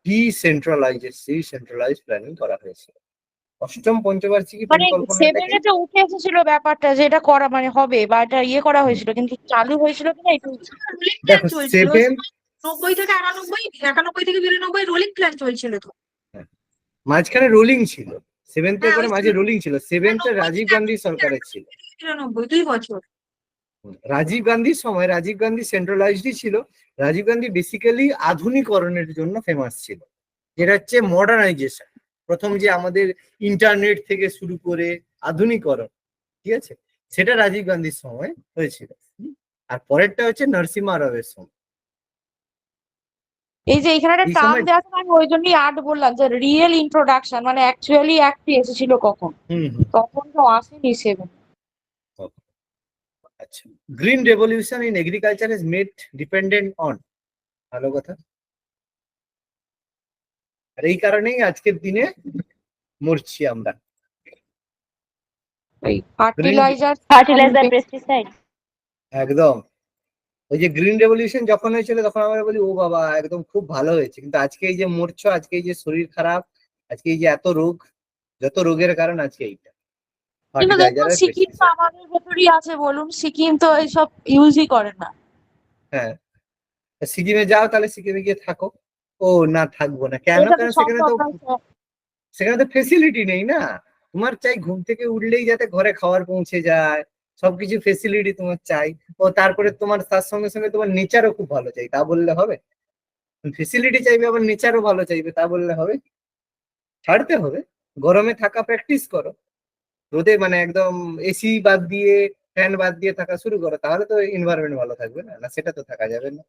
ডিসেন্ট্রালাইজ প্ল্যানিং করা হয়েছিল। অষ্টম পঞ্চবার্ষিকী মানে পরিকল্পনাটাকে, 7 উঠে এসেছিল ব্যাপারটা যে এটা করা মানে হবে বা এটা ইয়ে করা হয়েছিল, কিন্তু চালু হয়েছিল কিনা একটু। রোলিং প্ল্যান দেখো চলছিল ওই 7, সময়, 90 থেকে 91, 91 থেকে 92 রোলিং প্ল্যান চলছিল তো। মাঝখানে রোলিং ছিল, সেভেন্থের হ্যাঁ পরে ওই মাঝে রোলিং ছিল, সেভেন্থে 90 রাজীব গান্ধী সরকারের ছিল। 92, 2 বছর। রাজীব গান্ধীর সময় রাজীব গান্ধী সেন্ট্রালাইজডই ছিল। রাজীব গান্ধী বেসিক্যালি আধুনিকরণের জন্য ফেমাস ছিল, যেটা হচ্ছে মডার্নাইজেশন। প্রথম যে আমাদের ইন্টারনেট থেকে শুরু করে আধুনিকরণ, ঠিক আছে, সেটা রাজীব গান্ধীর সময় হয়েছিল। আর পরেরটা হচ্ছে নরসিমহা রাওয়ের সময়। এই যে এখানে একটা এই টার্ম সময় দেওয়া আছে, আমি ওই জন্যই আর্ট বললাম যে রিয়েল ইন্ট্রোডাকশন, মানে অ্যাকচুয়ালি অ্যাক্ট এসেছিল কখন, হুম। তখন তো আসেনি সেভেন। আচ্ছা, green revolution in agriculture is made dependent on, ভালো কথা। আর এই কারণেই আজকের দিনে মরছি আমরা। ওই ফার্টিলাইজার ফার্টিলাইজার, পেস্টিসাইড। একদম। ওই যে গ্রিন রেভলিউশন যখন হয়েছিল তখন আমরা বলি ও বাবা একদম খুব ভালো হয়েছে, কিন্তু আজকে এই যে মরছো, আজকে এই যে শরীর খারাপ, আজকে এই যে এত রোগ, যত রোগের কারণ আজকে এইটা কিন্তু ফার্টিলাইজার দেখুন আর সিকিম তো পেস্টিসাইড। আমাদের ভেতরই আছে, বলুন, সিকিম তো এইসব ইউজই করে না। হ্যাঁ, তা সিকিমে যাও, তাহলে সিকিমে গিয়ে থাকো। ও না, থাকবো না কেন? এটা তো কারণ সম্ভব নয় স্যার। সেখানে তো ফেসিলিটি নেই না। তোমার চাই ঘুম থেকে উঠলেই যাতে ঘরে খাবার পৌঁছে যায়, সবকিছু ফেসিলিটি তোমার চাই। ও তারপরে তোমার তার সঙ্গে সঙ্গে তোমার নেচারও খুব ভালো চাই, তা বললে হবে? ফেসিলিটি চাইবে আবার নেচারও ভালো চাইবে, তা বললে হবে? ছাড়তে হবে। গরমে থাকা প্র্যাকটিস করো, রোদে মানে একদম এসি বাদ দিয়ে, ফ্যান বাদ দিয়ে থাকা শুরু করো, তাহলে তো এনভায়রনমেন্ট ভালো থাকবে। না না, সেটা তো থাকা যাবে না,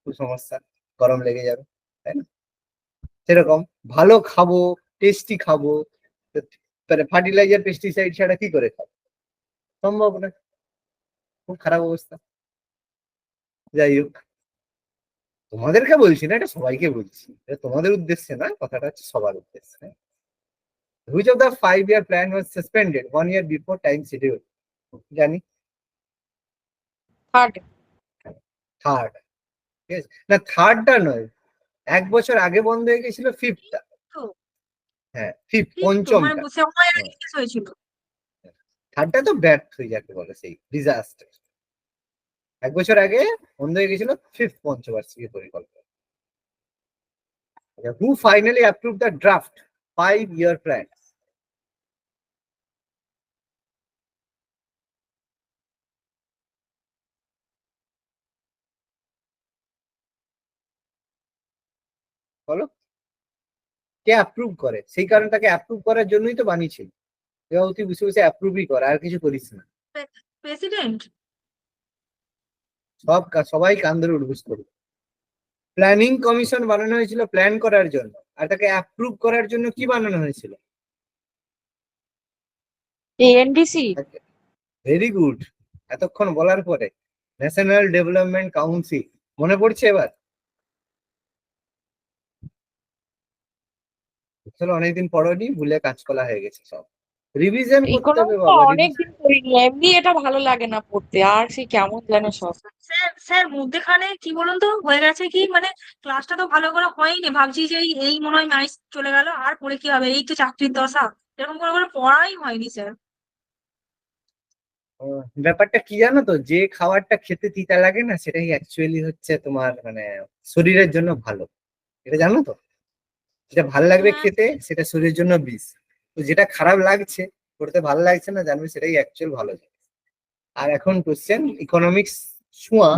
খুব সমস্যা, গরম লেগে যাবে, তাই না? সেরকম ভালো খাবো, টেস্টি খাবো, তাহলে ফার্টিলাইজার পেস্টিসাইড ছাড়া কি করে খাবো? সম্ভব না, খুব খারাপ অবস্থা। যাই হোক, তোমাদেরকে বলছি না, এটা সবাইকে বলছি, এটা তোমাদের উদ্দেশ্যে না, কথাটা হচ্ছে সবার উদ্দেশ্যে। Which of the 5-year plan was suspended 1 year before time schedule? জানি, থার্ড। থার্ড। ঠিক আছে, না থার্ডটা নয়, 1 বছর আগে বন্ধ হয়ে গেছিল ফিফথটা। তো হ্যাঁ, ফিফথ, ঠিক তো মানে পঞ্চমটা। সময় হ্যাঁ, আগে শেষ হয়েছিল। থার্ডটা তো ব্যর্থ হয়ে যাকে বলে, সেই ডিজাস্টার। 1 বছর আগে বন্ধ হয়ে গেছিল ফিফথ পঞ্চবার্ষিকী পরিকল্পনা। Who finally approve the draft 5-year plan? বলো, কে অ্যাপ্রুভ করে? সেই কারণে তাকে অ্যাপ্রুভ করার জন্যই তো বানিয়েছিল। এবার তুই বসে বসে অ্যাপ্রুভই কর, আর কিছু করিস না। প্রেসিডেন্ট। সবাই কান ধরে উঠবস করবে। প্ল্যানিং কমিশন বানানো হয়েছিল প্ল্যান করার জন্য, আর তাকে অ্যাপ্রুভ করার জন্য কি বানানো হয়েছিল? এনডিসি। ভেরি গুড, এতক্ষণ বলার পরে ন্যাশনাল ডেভেলপমেন্ট কাউন্সিল মনে পড়ছে এবার? চলো, অনেকদিন পড়োনি, ভুলে কাঁচকলা হয়ে গেছে সব। রিভিশন করতে হবে ইকোনমিক্সটা বাবা, অনেকদিন করিনি, এমনি এটা ভালো লাগে না পড়তে, আর সে কেমন জানে সব। স্যার স্যার মধ্যেখানে কি বলুন তো হয়ে গেছে কি মানে ক্লাসটা তো ভালো করে হয়নি, ভাবছি যে এই মনে হয় ম্যাচ চলে গেল, আর পড়ে কি হবে, এই তো চাকরির দশা, এরকম করে পড়াই হয়নি স্যার। ব্যাপারটা কি জানো তো, যে খাবারটা খেতে তিতা লাগে না, সেটাই অ্যাকচুয়ালি হচ্ছে তোমার মানে শরীরের জন্য ভালো, এটা জানো তো? যেটা ভালো লাগবে হ্যাঁ খেতে, সেটা শরীরের জন্য বিষ। তো যেটা খারাপ লাগছে, পড়তে ভালো লাগছে না, জানবে সেটাই অ্যাকচুয়াল ভালো জিনিস। আর এখন কোশ্চেন ইকোনমিক্স ছোঁয়া,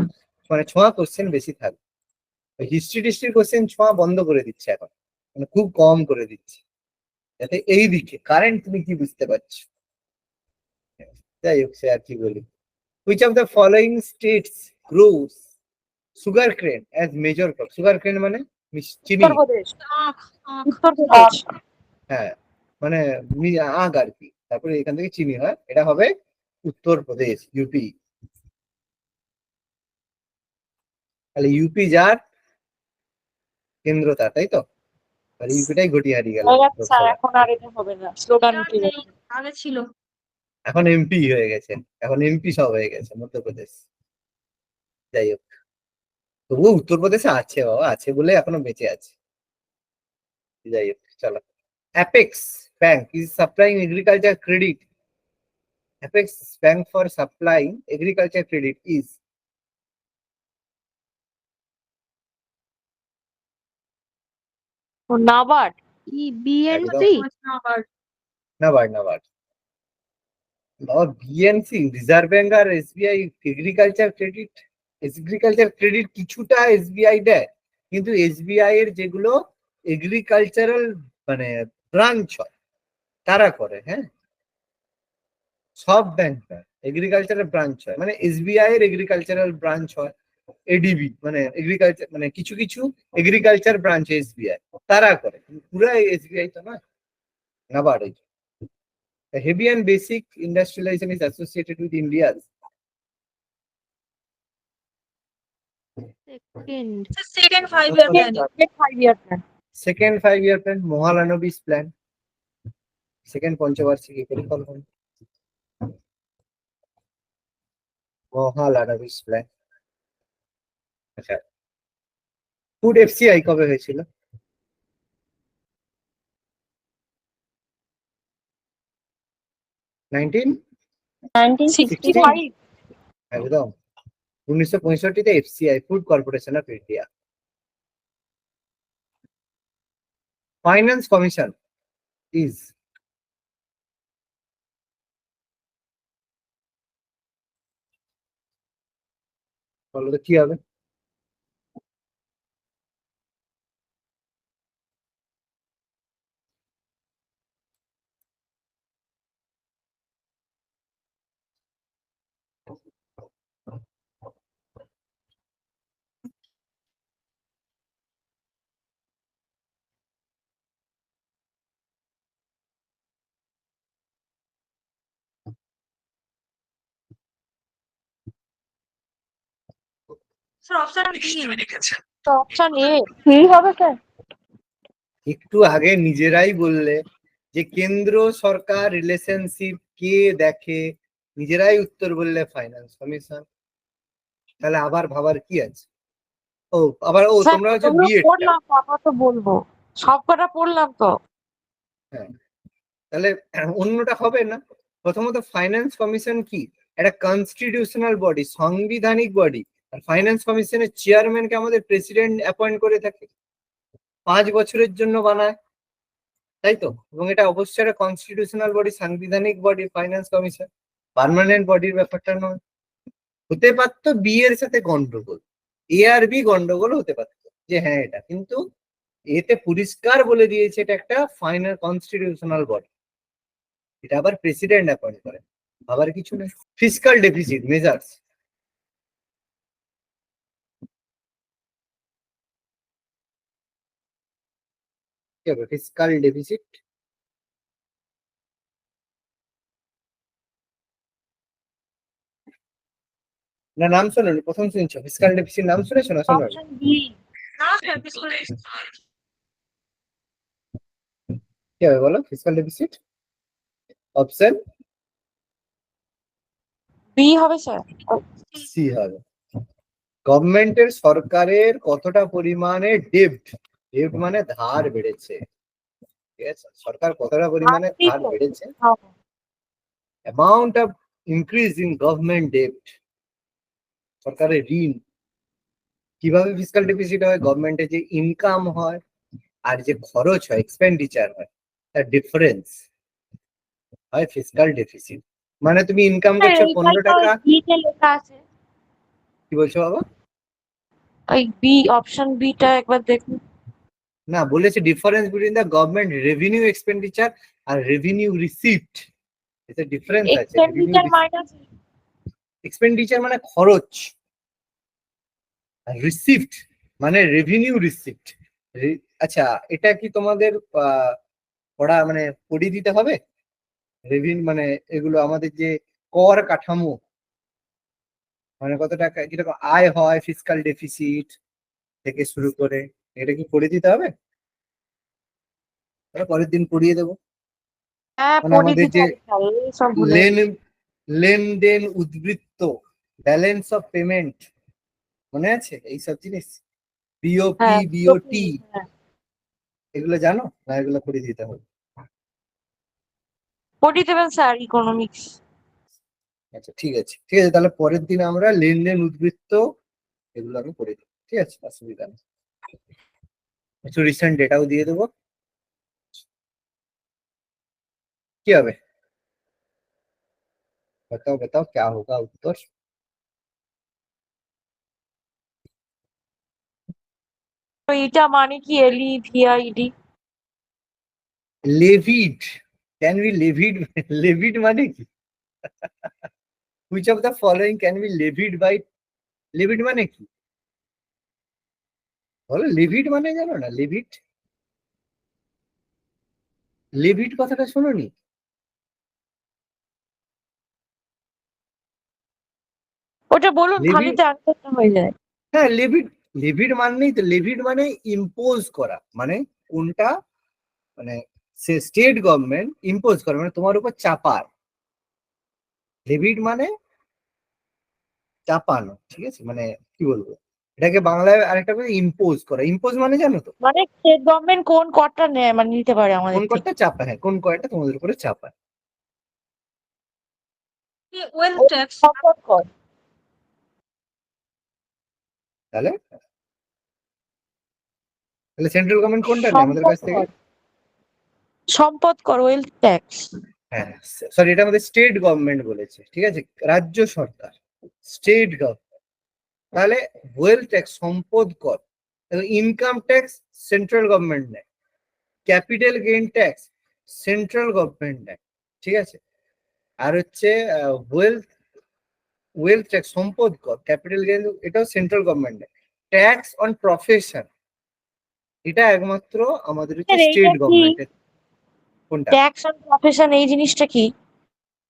মানে ছোঁয়া কোশ্চেন বেশি থাকবে। হিস্ট্রি টিস্ট্রি কোশ্চেন ছোঁয়া বন্ধ করে দিচ্ছে এখন, মানে খুব কম করে দিচ্ছে, যাতে এই দিকে কারেন্ট তুমি কি বুঝতে পারছো। যাই হোক, সে আর কি বলি। Which of the following states gross sugar কেন অ্যাজ মেজর ক্রপ? সুগার কেন মানে চিনি। উত্তরপ্রদেশ। আখ আখ। উত্তরপ্রদেশ। হ্যাঁ, মানে আখ আর কি, তারপরে এখান থেকে চিনি হয়, এটা হবে উত্তরপ্রদেশ, ইউপি। তাহলে ইউপি যার কেন্দ্র তার, তাই তো? তাহলে ইউপিটাই ঘটিয়ে হারিয়ে গেল হয়ে গেছে স্যার, লোকসভা। এখন আর এটা হবে না, স্লোগান আর উঠে নেই, গেছে। আগে ছিল। এখন এমপি হয়ে গেছে, এখন এমপি সব হয়ে গেছে মধ্যপ্রদেশ। যাই হোক, তবুও উত্তরপ্রদেশে আছে বাবা, আছে বলে এখনো বেঁচে আছে। যাই হোক, চলো। Apex bank is supplying agriculture credit. Apex bank for supplying agriculture credit is? ও নাবার্ড। একদম। বিএনসি। আবার নাবার্ড, নাবার্ড। বাবা, বিএনসি, রিজার্ভ ব্যাংক আর এসবিআই এগ্রিকালচার ক্রেডিট কিছুটা এসবিআই দেয়, কিন্তু এসবিআই এর যেগুলো এগ্রিকালচারাল মানে ব্রাঞ্চ হয় তারা করে। হ্যাঁ, সব ব্যাংক না, এগ্রিকালচারাল ব্রাঞ্চ হয়, মানে এসবিআই এর এগ্রিকালচারাল ব্রাঞ্চ হয়, এডিবি মানে এগ্রিকালচার, মানে কিছু কিছু এগ্রিকালচার ব্রাঞ্চ এসবিআই তারা করে, পুরো এসবিআই তো নয়। NABARD. The heavy and basic industrialization is associated with India's second second 5 year plan. 5 year plan. second 5-year plan, Mahalanobis plan, second পঞ্চবার্ষিকী পরিকল্পনা, Mahalanobis plan। আচ্ছা, ফুড এফসিআই কবে হয়েছিল? 1965. একদম 1965-তে FCI, food corporation of India. Finance commission is বলো তো কি হবে? Sir option D. তো অপশন এ কি হবে স্যার? একটু আগে নিজেরাই বললে যে কেন্দ্র সরকার রিলেশনশিপ কে দেখে, নিজেরাই উত্তর বললে ফাইন্যান্স কমিশন। তাহলে আবার ভাবার কি আছে? ও আবার স্যার তোমরা হচ্ছে ওগুলো বিএড। পড়লাম তো, আবার তো বলবো, সবকটা পড়লাম তো। হ্যাঁ, তাহলে অন্যটা হবে না। প্রথমত ফাইন্যান্স কমিশন কি? একটা কনস্টিটিউশনাল বডি, সাংবিধানিক বডি। আর ফাইন্যান্স কমিশনের চেয়ারম্যানকে আমাদের প্রেসিডেন্ট অ্যাপয়েন্ট করে থাকে, 5 বছরের জন্য বানায়, তাই তো? এবং এটা অবশ্যই একটা কনস্টিটিউশনাল বডি, সাংবিধানিক বডি ফাইন্যান্স কমিশন, পার্মানেন্ট বডির ব্যাপারটা নয়। হতে পারতো বি এর সাথে গন্ডগোল, এ আর বি গন্ডগোল হতে পারতো যে হ্যাঁ এটা, কিন্তু এতে পরিষ্কার বলে দিয়েছে এটা একটা ফাইনাল কনস্টিটিউশনাল বডি, এটা আবার প্রেসিডেন্ট অ্যাপয়েন্ট করে, আবার কিছু নেই। ফিসকাল ডেফিসিট মেজার্স, কি হবে ফিসকাল ডেফিসিট? না নাম শোনোনি, প্রথম শুনছো ফিসকাল ডেফিসিট, নাম শুনেছো না? শোনো অপশন বি। না স্যার বিস্কুট। কি হবে বলো ফিসকাল ডেফিসিট? অপশন বি হবে স্যার। সি হবে। গভর্নমেন্টের, সরকারের কতটা পরিমাণে ডেপ্ট, ডেপ্ট মানে ধার বেড়েছে, ঠিক আছে? সরকার কতটা পরিমাণে ধার বেড়েছে, amount of increase in government ডেপ্ট, সরকারের ঋণ। কিভাবে ফিসকাল ডেফিসিট হয়? গভর্নমেন্টের যে ইনকাম হয় আর যে খরচ হয়, এক্সপেন্ডিচার হয়, তার ডিফারেন্স হয় ফিসকাল ডেফিসিট। মানে তুমি ইনকাম করছো 15 টাকা, বিতে লেখা আছে। কি বলছো বাবা? ওই বি, অপশন বিটা একবার দেখুন। না, বলেছে difference between the government revenue expenditure আর রেভিনিউ রিসিপ্ট, এতে ডিফারেন্স আছে। রেভিনিউ এক্সপেন্ডিচার মাইনাস এক্সপেন্ডিচার মানে খরচ, আর রিসিপ্ট মানে রেভিনিউ রিসিপ্ট। আচ্ছা, এটা কি তোমাদের পড়া মানে পড়িয়ে দিতে হবে? রেভিনিউ মানে এগুলো আমাদের যে কর কাঠামো, মানে কত টাকা কিরকম আয় হয়, ফিসকাল ডেফিসিট থেকে শুরু করে, এটা কি পড়ে দিতে হবে? তাহলে পরের দিন পড়িয়ে দেবো। হ্যাঁ মানে পড়ে আমাদের দিতে যে হবে স্যার, সব ভুলে লেন লেনদেন উদ্বৃত্ত, ব্যালেন্স অফ পেমেন্ট, মনে আছে এইসব জিনিস? বিওপি, হ্যাঁ বিওটি, হ্যাঁ এগুলো জানো না? এগুলো পড়িয়ে দিতে হবে। পড়িয়ে দেবেন স্যার, ইকোনমিক্স। আচ্ছা ঠিক আছে, ঠিক আছে, তাহলে পরের দিন আমরা লেনদেন উদ্বৃত্ত এগুলো আমি করে দেবো, ঠিক আছে, অসুবিধা নেই। একটু রিসেন্ট ডেটাও দিয়ে দেবো। কি হবে? बताओ बताओ क्या होगा उत्तर। তো এটা মানে কি, LEVID? Levied, can be levied, levied মানে কি? Which of the following can be levied by, levied মানে কি বলো? লেভিড মানে জানো না? লেভিড, লেভিড কথাটা শোনোনি? ওটা বলুন, তাহলে লেভিড, তো অ্যান্সারটা হয়ে যায়। হ্যাঁ লেভিড, লেভিড মানেই তো, লেভিড মানে ইম্পোজ করা, মানে কোনটা, মানে সে স্টেট গভর্নমেন্ট ইম্পোজ করে, মানে তোমার উপর চাপায়। লেভিড মানে চাপানো, ঠিক আছে? মানে কি বলবো এটাকে বাংলায়, আরেকটা ইম্পোজ করা। ইম্পোজ মানে জানো তো? মানে স্টেট গভর্নমেন্ট কোন করটা নেয়, মানে নিতে পারে কোন আমাদের থেকে। করটা চাপায়, হ্যাঁ কোন করটা তোমাদের উপরে চাপায়। ওয়েলথ ও, ট্যাক্স। সম্পদ কর। তাহলে তাহলে সেন্ট্রাল গভর্নমেন্ট কোনটা নেয় আমাদের সম্পদ কাছ থেকে? কর, সম্পদ কর, ওয়েলথ ট্যাক্স। হ্যাঁ সরি, এটা আমাদের স্টেট গভর্নমেন্ট বলেছে, ঠিক আছে, রাজ্য সরকার, স্টেট গভর্নমেন্ট। তাহলে ওয়েলথ ট্যাক্স, সম্পদ কর, ইনকাম ট্যাক্স সেন্ট্রাল গভর্নমেন্ট নেয়, capital gain tax central government নেয়, ঠিক আছে। আর হচ্ছে ওয়েলথ, ওয়েলথ ট্যাক্স, সম্পদ কর, ক্যাপিটাল গেইন, এটাও সেন্ট্রাল গভর্নমেন্ট নেয়। ট্যাক্স অন প্রফেশন, এটা একমাত্র আমাদের হচ্ছে এইটা স্টেট কি, গভর্নমেন্টের। কোনটা? ট্যাক্স অন প্রফেশন, এই জিনিসটা কি?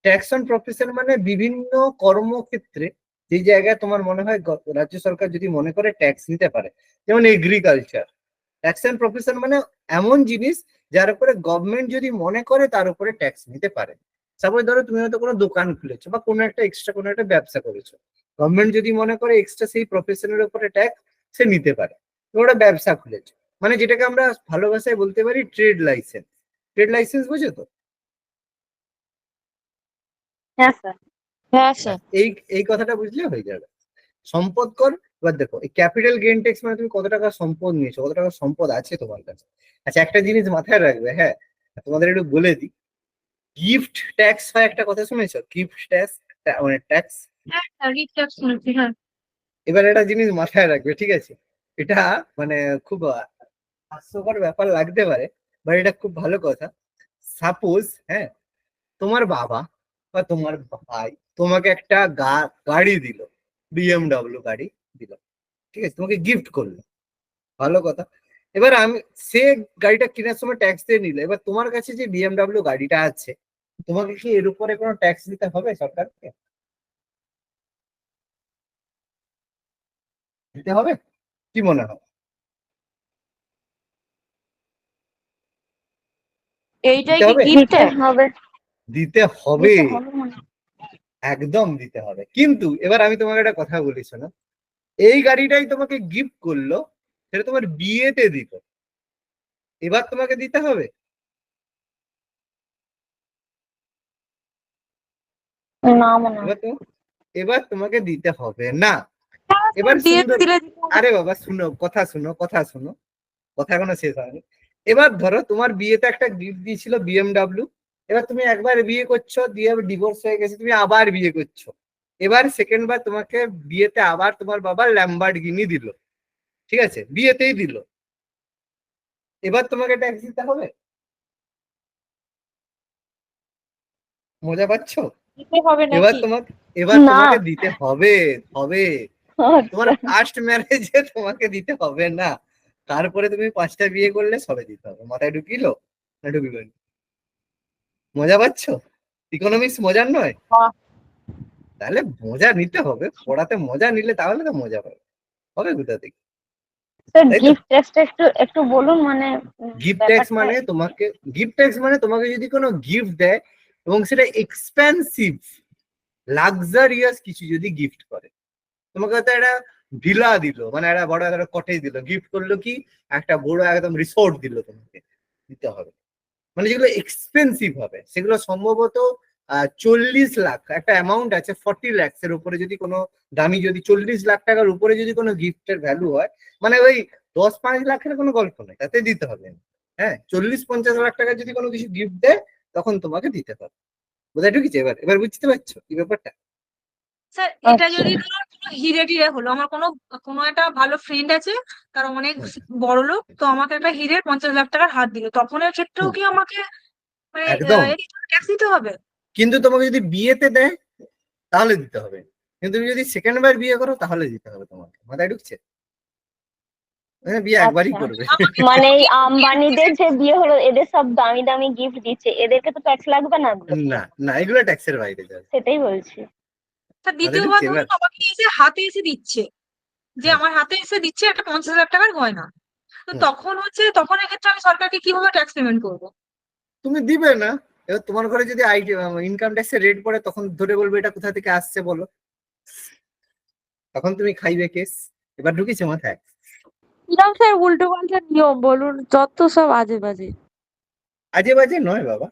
ট্যাক্স অন প্রফেশন মানে বিভিন্ন কর্মক্ষেত্রে যে জায়গায় তোমার মনে হয় রাজ্য সরকার যদি মনে করে ট্যাক্স নিতে পারে, যেমন এগ্রিকালচার। ট্যাক্স অন প্রফেশন মানে এমন জিনিস যার উপরে গভর্নমেন্ট যদি মনে করে তার উপরে ট্যাক্স নিতে পারে। সাপোজ ধরো তুমি হয়তো কোনো দোকান খুলেছো বা কোনো একটা এক্সট্রা কোনো একটা ব্যবসা করেছো, গভর্নমেন্ট যদি মনে করে এক্সট্রা সেই প্রফেশনের উপরে ট্যাক্স সে নিতে পারে। তুমি ওটা ব্যবসা খুলেছো, মানে যেটাকে আমরা ভালো ভাষায় বলতে পারি ট্রেড লাইসেন্স। ট্রেড লাইসেন্স বুঝো তো? হ্যাঁ স্যার। হ্যাঁ স্যার। এই এই কথাটা বুঝলে হয়ে যাবে। সম্পদ কর, এবার দেখো এই ক্যাপিটাল গেইন ট্যাক্স মানে তুমি কত টাকা সম্পদ নিয়েছো, কত টাকা সম্পদ আছে তোমার কাছে। আচ্ছা একটা জিনিস মাথায় রাখবে, হ্যাঁ তোমাদের একটু বলে দিই, গিফট ট্যাক্স হয় একটা, কথা শুনেছো? গিফট ট্যাক্স, মানে ট্যাক্স। হ্যাঁ, রিচ ট্যাক্স শুনেছি, হ্যাঁ। এবার একটা জিনিস মাথায় রাখবে, ঠিক আছে, এটা মানে খুব হাস্যকর ব্যাপার লাগতে পারে, বাট এটা খুব ভালো কথা। সাপোজ, হ্যাঁ, তোমার বাবা বা তোমার ভাই তোমাকে একটা গাড়ি দিল, BMW গাড়ি দিল, ঠিক আছে, তোমাকে গিফট করলো, ভালো কথা। এবার আমি, সে গাড়িটা কেনার সময় ট্যাক্স দিয়ে নিল, এবার তোমার কাছে যে BMW গাড়িটা আছে, তোমাকে কি এর উপরে কোনো ট্যাক্স দিতে হবে সরকারকে? দিতে হবে? কি মনে হয়? এইটাই দিতে কি হবে? গিফট হবে? দিতে হবে, একদম দিতে হবে। কিন্তু এবার আমি তোমাকে একটা কথা বলি, শোনো, এই গাড়িটাই তোমাকে গিফট করলো, সেটা তোমার বিয়েতে দিল, এবার তোমাকে দিতে হবে? না মনে হয়। এবার তো, এবার তোমাকে দিতে হবে না। হ্যাঁ স্যার, এবার বিয়েতে সুন্দর, দিলে দিতে হবে। আরে বাবা শুনো, কথা শুনো, কথা শুনো, কথা এখনো শেষ হয়নি। এবার ধরো তোমার বিয়েতে একটা গিফট দিয়েছিল BMW, এবার তুমি একবার বিয়ে করছো, দিয়ে ডিভোর্স হয়ে গেছে, তুমি আবার বিয়ে করছো, এবার সেকেন্ড বার তোমাকে বিয়েতে আবার তোমার বাবা ল্যাম্বরগিনি দিল, ঠিক আছে, বিয়েতেই দিল, এবার তোমাকে ট্যাক্স দিতে হবে? মজা পাচ্ছ? দিতে হবে এবার নাকি? তোমাকে, এবার না। তোমাকে দিতে হবে, হবে। তোমার আচ্ছা। ফার্স্ট ম্যারেজে তোমাকে দিতে হবে না, তারপরে তুমি 5টা বিয়ে করলে সবে দিতে হবে। মাথায় ঢুকিলো না ঢুকিলো? মজা পাচ্ছ? ইকোনমিক্স মজার নয়? বাহ। তাহলে মজা নিতে হবে, পড়াতে মজা নিলে তাহলে তো মজা পাবে, হবে কোথা থেকে, স্যার তাই তো? গিফট ট্যাক্সটা একটু একটু বলুন, মানে গিফট ট্যাক্স ব্যাপারটা। মানে তোমাকে, গিফট ট্যাক্স মানে তোমাকে যদি কোনো গিফট দেয় এবং সেটা এক্সপেন্সিভ, লাক্সারিয়াস কিছু যদি গিফট করে, তোমাকে হয়তো একটা ভিলা দিল, মানে একটা বড় একটা কটেজ দিল, গিফট করলো কি একটা বড় একদম রিসোর্ট দিল, তোমাকে দিতে হবে। মানে যেগুলো এক্সপেন্সিভ হবে সেগুলো সম্ভবত 40 লাখ একটা অ্যামাউন্ট আছে, 40 lakhs এর উপরে যদি কোনো দামি, যদি 40 লাখ টাকার উপরে যদি কোনো গিফটের ভ্যালু হয়, মানে ওই 10-5 লাখের কোনো গল্প নেই, তাতে দিতে হবে না। হ্যাঁ 40-50 লাখ টাকা যদি কোনো কিছু গিফট দেয় তখন তোমাকে দিতে হবে। বোধহয় ঢুকেছে। এবার এবার বুঝতে পারছো কি ব্যাপারটা? স্যার এটা আচ্ছা। যদি ধরো কোনো হিরে টিরে হলো, আমার কোনো একটা ভালো ফ্রেন্ড আছে, তার অনেক বড় লোক, তো আমাকে একটা হিরের 50 লাখ টাকার হাত দিল, তখন এর ক্ষেত্রেও হুম, কি আমাকে মানে একদম। ট্যাক্স দিতে হবে? কিন্তু তোমাকে যদি বিয়েতে দেয় তাহলে দিতে হবে, কিন্তু তুমি যদি সেকেন্ড বার বিয়ে করো তাহলে দিতে হবে তোমাকে। মাথায় ঢুকছে? বিয়ে একবারই আচ্ছা, করবে। আমাকে মানে এই gift আম্বানিদের যে বিয়ে হলো, এদের সব দামি দামি গিফট দিচ্ছে, এদেরকে তো ট্যাক্স লাগবে না গো? না না, এগুলো ট্যাক্সের বাইরে যাবে। সেটাই বলছি। তার মাথায় দ্বিতীয়বার ঢুকছে এবার? ধরুন আমাকে এসে হাতে এসে দিচ্ছে, যে হ্যাঁ। আমার হাতে এসে দিচ্ছে একটা 50 লাখ টাকার গয়না, তো হুম। তখন এক্ষেত্রে আমি সরকারকে কিভাবে ট্যাক্স পেমেন্ট করবো? তুমি দিবে না। এবার তোমার ঘরে যদি ইনকাম ট্যাক্সের রেট পড়ে, তখন ধরে বলবে এটা কোথা থেকে আসছে বলো, তখন তুমি খাইবে কেস। এবার ঢুকেছে মাথায়? কিরম স্যার উল্টো পাল্টা নিয়ম বলুন, যত সব আজে বাজে। আজে বাজে নয় বাবা,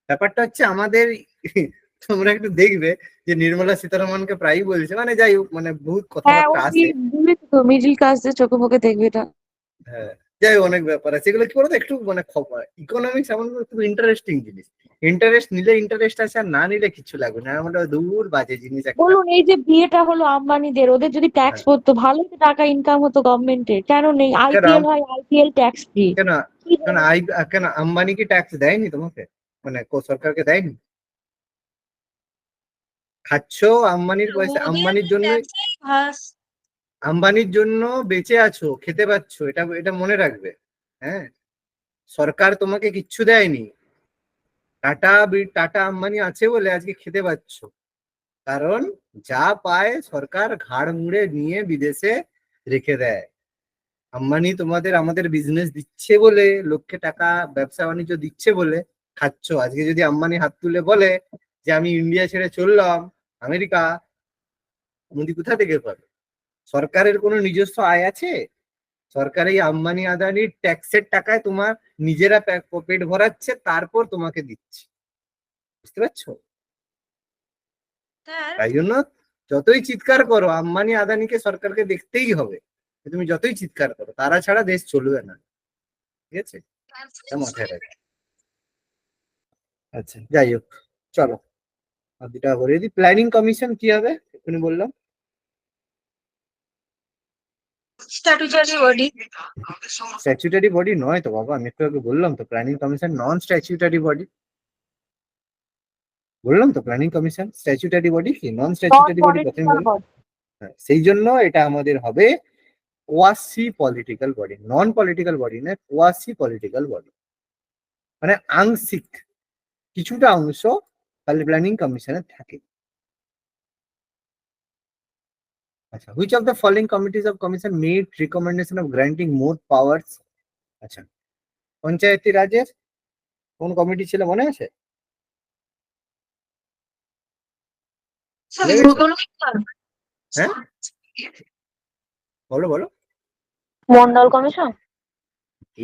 ব্যাপারটা হচ্ছে আমাদের তোমরা একটু দেখবে যে নির্মলা সীতারামনকে প্রায়ই বলছে, মানে যাই হোক, মানে বহুত হ্যাঁ, কথাবার্তা ওই আসে। তো মিডিল ক্লাসদের চোখে মুখে দেখবে এটা। হ্যাঁ, যাই হোক, অনেক ব্যাপার আছে। এগুলো কি বলতো, একটু মানে ইকোনমিক্স এমন খুব ইন্টারেস্টিং জিনিস। ইন্টারেস্ট নিলে ইন্টারেস্ট আছে, আর না নিলে কিছু লাগবে না। আমরা দূর বাজে জিনিস একটা। বলুন, এই যে বিয়েটা হলো আম্বানিদের, ওদের যদি ট্যাক্স হ্যাঁ, পড়তো, ভালোই তো টাকা ইনকাম হতো গভর্নমেন্টের, কেন নেই? কেন আইপিএল হয়, আইপিএল ট্যাক্স ফ্রি। কেন কি কেন বলুন? কেন আম্বানি কি ট্যাক্স দেয়নি তোমাকে? মানে সরকারকে দেয়নি? খাচ্ছো আম্বানির পয়সা, ওদের ট্যাক্সেই ভাস। আম্বানির জন্য বেঁচে আছো, খেতে পাচ্ছো, এটা এটা মনে রাখবে। হ্যাঁ, সরকার তোমাকে কিচ্ছু দেয়নি। টাটা আম্বানি আছে বলে আজকে খেতে পাচ্ছ। কারণ যা পায় সরকার ঘাড় মুড়ে নিয়ে বিদেশে রেখে দেয়। আম্বানি তোমাদের আমাদের বিজনেস দিচ্ছে বলে, লোককে টাকা ব্যবসা বাণিজ্য দিচ্ছে বলে খাচ্ছ। আজকে যদি আম্বানি হাত তুলে বলে যে আমি ইন্ডিয়া ছেড়ে চললাম আমেরিকা, মোদি কোথা থেকে পাবে? সরকারের কোনো নিজস্ব আয় আছে? সরকার এই আম্বানি আদানির ট্যাক্সের টাকায় তোমার নিজেরা পেট ভরাচ্ছে, তারপর তোমাকে দিচ্ছে। বুঝতে পারছো? স্যার তাই জন্য যতই চিৎকার করো, আম্বানি আদানিকে সরকারকে দেখতেই হবে। তুমি যতই চিৎকার করো, তারা ছাড়া দেশ চলবে না। ঠিক আছে, এটা মাথায় রাখবে। আচ্ছা, যাই হোক, চলো আর দুটা করে দিই। প্ল্যানিং কমিশন কি হবে এক্ষুনি বললাম। Statutory body. স্ট্যাচুটারি বডি নয় তো বাবা, আমি একটু আগে বললাম তো, প্ল্যানিং কমিশন নন স্ট্যাচুটারি বডি। বললাম তো প্ল্যানিং কমিশন স্ট্যাচুটারি বডি কি নন নন স্ট্যাচুটারি বডি প্রথমে পলিটিক্যাল বললাম। বডি। হ্যাঁ, সেই জন্য এটা আমাদের হবে quasi political body, non political body না, কোয়াসি পলিটিক্যাল বডি। মানে আংশিক কিছুটা অংশ প্ল্যানিং কমিশনে থাকে। আচ্ছা, which of the following committees of commission made recommendation of granting more powers? আচ্ছা, পঞ্চায়েতি রাজের কোন কমিটি ছিল মনে আছে? ভুলে গেছো? হ্যাঁ, বলো বলো। মন্ডল কমিশন।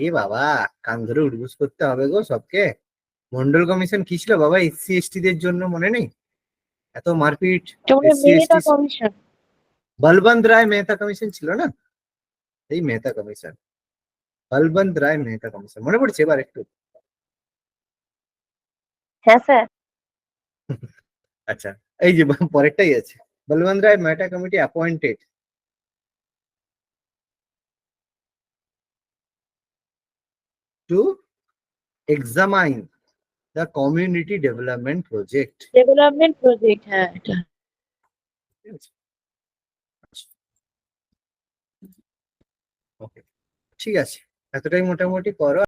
এ বাবা, কান ধরে উঠবুস করতে হবে গো সবকে। মন্ডল কমিশন কি ছিল বাবা? এসসি এসটি দের জন্য, মনে নেই? এত মারপিট। তোমরা এসসি মেয়েটা ST commission. Balwant Rai Mehta commission ছিল না? এই মেহতা কমিশন, বলবন্ত রায় মেহতা কমিশন, মনে পড়ছে এবার একটু? হ্যাঁ স্যার। আচ্ছা, এই যে পরেরটাই আছে, Balwant Rai Mehta committee appointed to examine the community development project. Development project, হ্যাঁ এটা। ওকে, ঠিক আছে, এতটাই মোটামুটি করো।